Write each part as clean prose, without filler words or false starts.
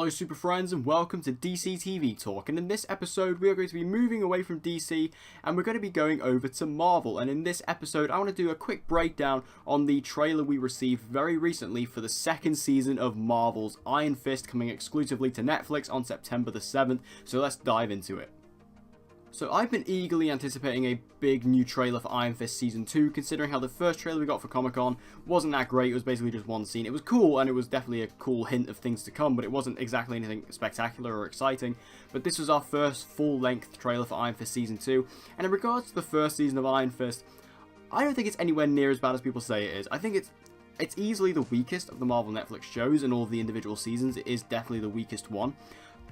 Hello super friends and welcome to DC TV Talk, and in this episode we are going to be moving away from DC and we're going to be going over to Marvel. And in this episode I want to do a quick breakdown on the trailer we received very recently for the second season of Marvel's Iron Fist, coming exclusively to Netflix on September the 7th, so let's dive into it. So I've been eagerly anticipating a big new trailer for Iron Fist Season 2, considering how the first trailer we got for Comic-Con wasn't that great. It was basically just one scene. It was cool, and it was definitely a cool hint of things to come, but it wasn't exactly anything spectacular or exciting. But this was our first full-length trailer for Iron Fist Season 2, and in regards to the first season of Iron Fist, I don't think it's anywhere near as bad as people say it is. I think it's easily the weakest of the Marvel Netflix shows in all of the individual seasons. It is definitely the weakest one.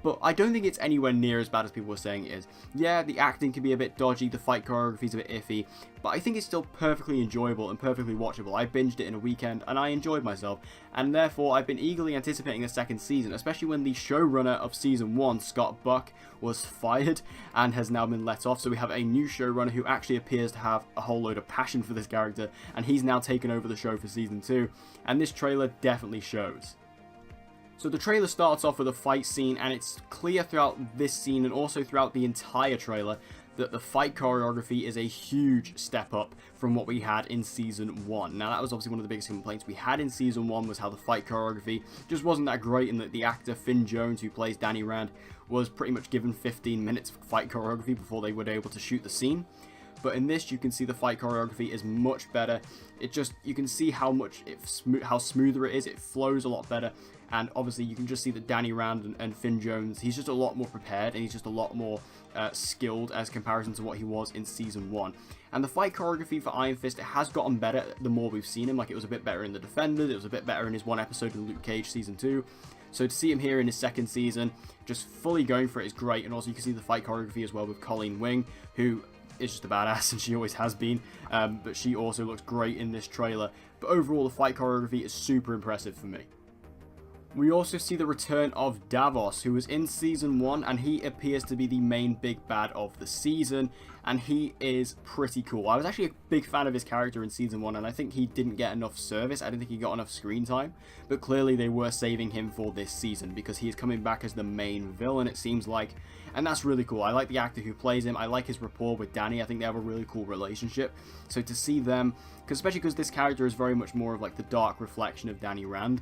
But I don't think it's anywhere near as bad as people were saying it is. Yeah, the acting can be a bit dodgy, the fight choreography is a bit iffy, but I think it's still perfectly enjoyable and perfectly watchable. I binged it in a weekend and I enjoyed myself, and therefore I've been eagerly anticipating the second season, especially when the showrunner of Season 1, Scott Buck, was fired and has now been let off. So we have a new showrunner who actually appears to have a whole load of passion for this character, and he's now taken over the show for Season 2, and this trailer definitely shows. So the trailer starts off with a fight scene, and it's clear throughout this scene and also throughout the entire trailer that the fight choreography is a huge step up from what we had in Season 1. Now that was obviously one of the biggest complaints we had in Season 1, was how the fight choreography just wasn't that great, and that the actor Finn Jones, who plays Danny Rand, was pretty much given 15 minutes of fight choreography before they were able to shoot the scene. But in this, you can see the fight choreography is much better. You can see how smoother it is. It flows a lot better. And obviously, you can just see that Danny Rand and Finn Jones, he's just a lot more prepared, and he's just a lot more skilled as comparison to what he was in Season 1. And the fight choreography for Iron Fist, it has gotten better the more we've seen him. Like, it was a bit better in The Defenders, it was a bit better in his one episode in Luke Cage Season 2. So to see him here in his second season, just fully going for it, is great. And also, you can see the fight choreography as well with Colleen Wing, who is just a badass, and she always has been, but she also looks great in this trailer. But overall, the fight choreography is super impressive for me. We also see the return of Davos, who was in Season 1, and he appears to be the main big bad of the season, and he is pretty cool. I was actually a big fan of his character in Season 1, and I think he didn't get enough service. I didn't think he got enough screen time, but clearly they were saving him for this season, because he is coming back as the main villain, it seems like, and that's really cool. I like the actor who plays him. I like his rapport with Danny. I think they have a really cool relationship, so to see them, especially because this character is very much more of like the dark reflection of Danny Rand,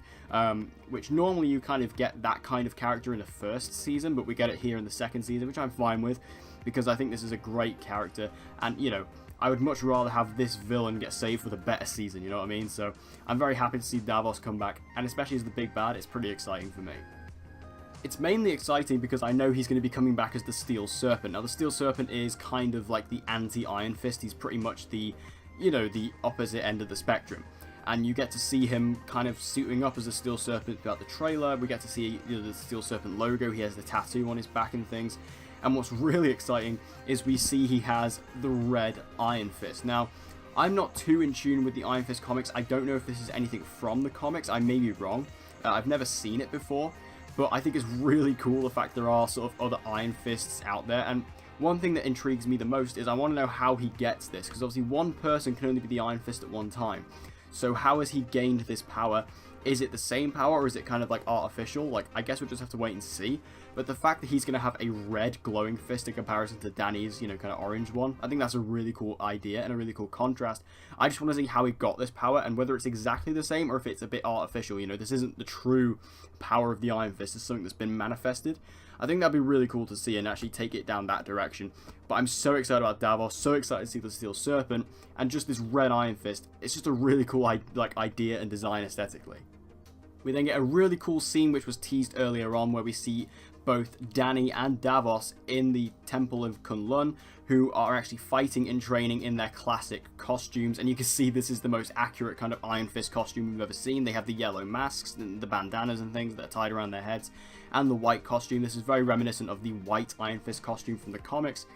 which normally you kind of get that kind of character in the first season, but we get it here in the second season, which I'm fine with, because I think this is a great character, and you know, I would much rather have this villain get saved for the better season, you know what I mean? So I'm very happy to see Davos come back, and especially as the big bad, it's pretty exciting for me. It's mainly exciting because I know he's going to be coming back as the Steel Serpent. Now the Steel Serpent is kind of like the anti-Iron Fist. He's pretty much the, you know, the opposite end of the spectrum. And you get to see him kind of suiting up as a Steel Serpent throughout the trailer. We get to see, you know, the Steel Serpent logo. He has the tattoo on his back and things. And what's really exciting is we see he has the red Iron Fist. Now, I'm not too in tune with the Iron Fist comics. I don't know if this is anything from the comics. I may be wrong. I've never seen it before. But I think it's really cool the fact there are sort of other Iron Fists out there. And one thing that intrigues me the most is I want to know how he gets this, because obviously one person can only be the Iron Fist at one time. So how has he gained this power? Is it the same power, or is it kind of like artificial? Like, I guess we'll just have to wait and see. But the fact that he's going to have a red glowing fist in comparison to Danny's, you know, kind of orange one, I think that's a really cool idea and a really cool contrast. I just want to see how he got this power, and whether it's exactly the same or if it's a bit artificial. You know, this isn't the true power of the Iron Fist. It's something that's been manifested. I think that'd be really cool to see and actually take it down that direction. But I'm so excited about Davos, so excited to see the Steel Serpent, and just this red Iron Fist. It's just a really cool idea and design aesthetically. We then get a really cool scene which was teased earlier on, where we see both Danny and Davos in the Temple of Kunlun, who are actually fighting and training in their classic costumes. And you can see this is the most accurate kind of Iron Fist costume we've ever seen. They have the yellow masks and the bandanas and things that are tied around their heads, and the white costume. This is very reminiscent of the white Iron Fist costume from the comics.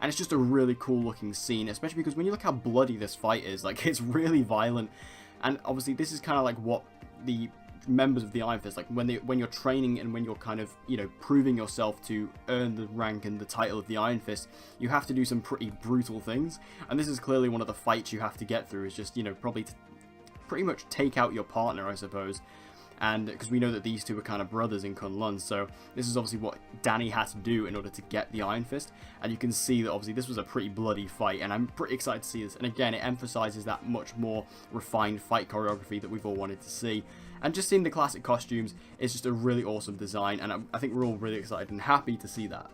And it's just a really cool looking scene, especially because when you look how bloody this fight is, like, it's really violent. And obviously this is kind of like what the members of the Iron Fist, like when you're training and when you're kind of, you know, proving yourself to earn the rank and the title of the Iron Fist, you have to do some pretty brutal things, and this is clearly one of the fights you have to get through, is just, you know, probably to pretty much take out your partner, I suppose. and because we know that these two are kind of brothers in Kunlun, so this is obviously what Danny had to do in order to get the Iron Fist, and you can see that obviously this was a pretty bloody fight, and I'm pretty excited to see this, and again, it emphasizes that much more refined fight choreography that we've all wanted to see, and just seeing the classic costumes is just a really awesome design, and I think we're all really excited and happy to see that.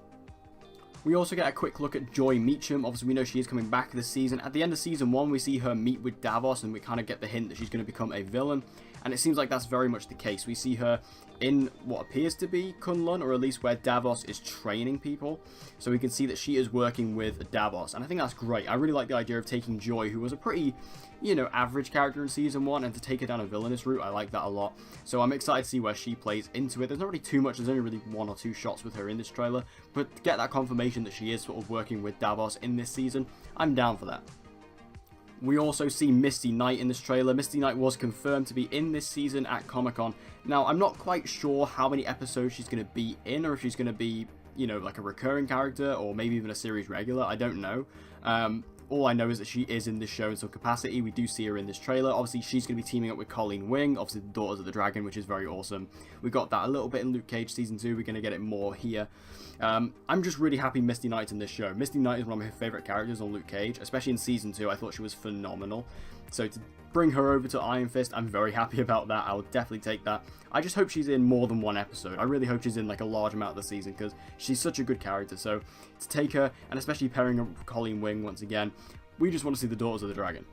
We also get a quick look at Joy Meacham. Obviously, we know she is coming back this season. At the end of Season 1, we see her meet with Davos, and we kind of get the hint that she's going to become a villain. And it seems like that's very much the case. We see her in what appears to be Kunlun, or at least where Davos is training people. So we can see that she is working with Davos, and I think that's great. I really like the idea of taking Joy, who was a pretty, you know, average character in Season 1, and to take her down a villainous route. I like that a lot. So I'm excited to see where she plays into it. There's not really too much. There's only really 1 or 2 shots with her in this trailer, but to get that confirmation that she is sort of working with Davos in this season, I'm down for that. We also see Misty Knight in this trailer. Misty Knight was confirmed to be in this season at Comic-Con. Now, I'm not quite sure how many episodes she's going to be in, or if she's going to be, you know, like a recurring character, or maybe even a series regular. I don't know. All I know is that she is in this show in some capacity. We do see her in this trailer. Obviously, she's going to be teaming up with Colleen Wing, obviously the Daughters of the Dragon, which is very awesome. We got that a little bit in Luke Cage Season 2. We're going to get it more here. I'm just really happy Misty Knight's in this show. Misty Knight is one of my favourite characters on Luke Cage, especially in Season 2. I thought she was phenomenal. So to bring her over to Iron Fist, I'm very happy about that. I will definitely take that. I just hope she's in more than 1 episode. I really hope she's in like a large amount of the season, because she's such a good character. So to take her, and especially pairing up with Colleen Wing once again, we just want to see the Daughters of the Dragon.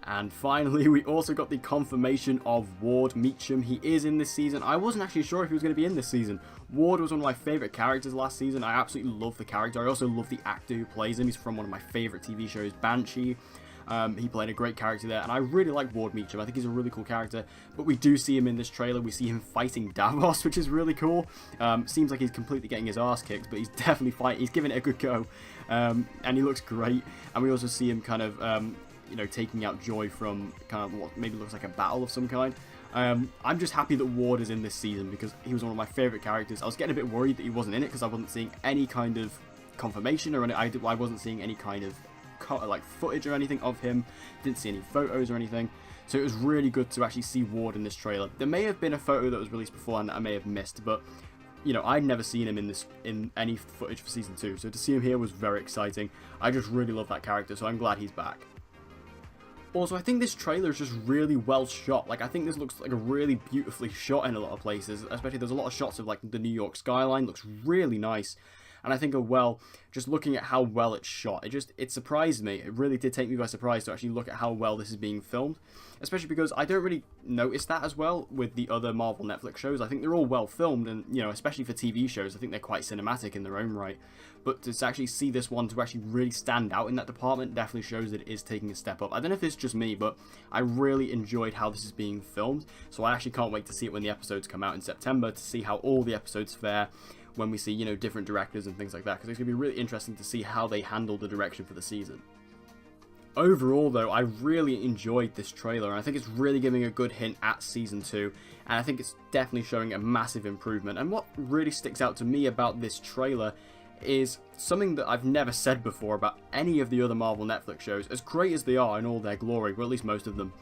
And finally, we also got the confirmation of Ward Meacham. He is in this season. I wasn't actually sure if he was going to be in this season. Ward was one of my favourite characters last season. I absolutely love the character. I also love the actor who plays him. He's from one of my favourite TV shows, Banshee. He played a great character there, and I really like Ward Meacham. I think he's a really cool character, but we do see him in this trailer. We see him fighting Davos, which is really cool. Seems like he's completely getting his ass kicked, but he's definitely fighting. He's giving it a good go, and he looks great. And we also see him kind of, you know, taking out Joy from kind of what maybe looks like a battle of some kind. I'm just happy that Ward is in this season, because he was one of my favourite characters. I was getting a bit worried that he wasn't in it, because I wasn't seeing any kind of confirmation, or I wasn't seeing any kind of like footage or anything of him. Didn't see any photos or anything, so it was really good to actually see Ward in this trailer. There may have been a photo that was released before and I may have missed, but you know, I'd never seen him in any footage for Season 2, so to see him here was very exciting. I just really love that character, so I'm glad he's back. Also, I think this trailer is just really well shot. Like, I think this looks like a really beautifully shot in a lot of places, especially there's a lot of shots of like the New York skyline. Looks really nice. And I think, just looking at how well it's shot, it surprised me. It really did take me by surprise to actually look at how well this is being filmed. Especially because I don't really notice that as well with the other Marvel Netflix shows. I think they're all well filmed, and, you know, especially for TV shows, I think they're quite cinematic in their own right. But to actually see this one to actually really stand out in that department definitely shows that it is taking a step up. I don't know if it's just me, but I really enjoyed how this is being filmed. So I actually can't wait to see it when the episodes come out in September, to see how all the episodes fare when we see, you know, different directors and things like that, because it's going to be really interesting to see how they handle the direction for the season. Overall, though, I really enjoyed this trailer, and I think it's really giving a good hint at Season 2, and I think it's definitely showing a massive improvement. And what really sticks out to me about this trailer is something that I've never said before about any of the other Marvel Netflix shows. As great as they are in all their glory, or at least most of them,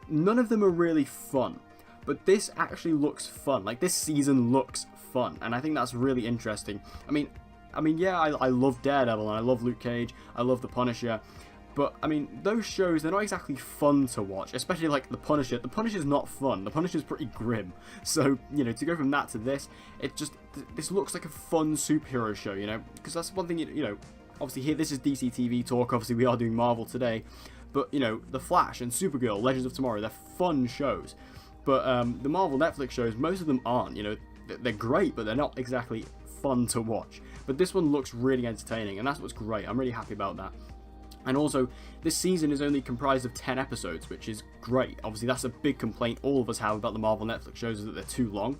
none of them are really fun. But this actually looks fun. Like, this season looks fun, and I think that's really interesting. I mean, yeah, I love Daredevil, and I love Luke Cage, I love The Punisher, but, I mean, those shows, they're not exactly fun to watch, especially, like, The Punisher. The Punisher's not fun. The Punisher's pretty grim. So, you know, to go from that to this, this looks like a fun superhero show, you know? Because that's one thing, you know, obviously here, this is DC TV talk, obviously we are doing Marvel today, but, you know, The Flash and Supergirl, Legends of Tomorrow, they're fun shows. But the Marvel Netflix shows, most of them aren't, you know? They're great, but they're not exactly fun to watch. But this one looks really entertaining, and that's what's great. I'm really happy about that. And also, this season is only comprised of 10 episodes, which is great. Obviously, that's a big complaint all of us have about the Marvel Netflix shows, is that they're too long.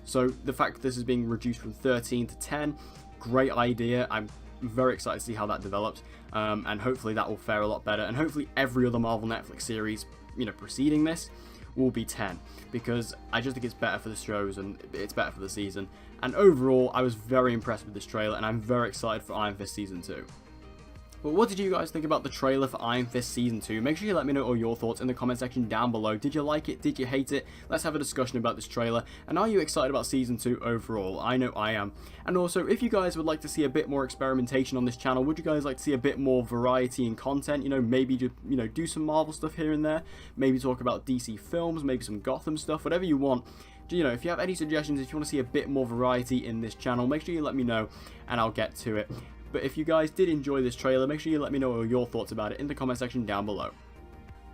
So the fact that this is being reduced from 13 to 10, great idea. I'm very excited to see how that develops, and hopefully that will fare a lot better. And hopefully every other Marvel Netflix series, you know, preceding this, will be 10, because I just think it's better for the shows and it's better for the season. And overall, I was very impressed with this trailer, and I'm very excited for Iron Fist Season 2. But what did you guys think about the trailer for Iron Fist Season 2? Make sure you let me know all your thoughts in the comment section down below. Did you like it? Did you hate it? Let's have a discussion about this trailer. And are you excited about Season 2 overall? I know I am. And also, if you guys would like to see a bit more experimentation on this channel, would you guys like to see a bit more variety in content? You know, maybe just, do some Marvel stuff here and there. Maybe talk about DC films, maybe some Gotham stuff, whatever you want. If you have any suggestions, if you want to see a bit more variety in this channel, make sure you let me know and I'll get to it. But if you guys did enjoy this trailer, make sure you let me know all your thoughts about it in the comment section down below.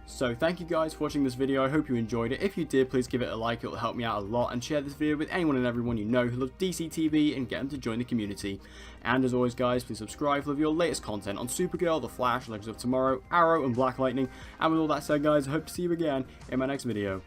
So thank you guys for watching this video. I hope you enjoyed it. If you did, please give it a like. It will help me out a lot. And share this video with anyone and everyone you know who loves DC TV and get them to join the community. And as always guys, please subscribe for your latest content on Supergirl, The Flash, Legends of Tomorrow, Arrow and Black Lightning. And with all that said guys, I hope to see you again in my next video.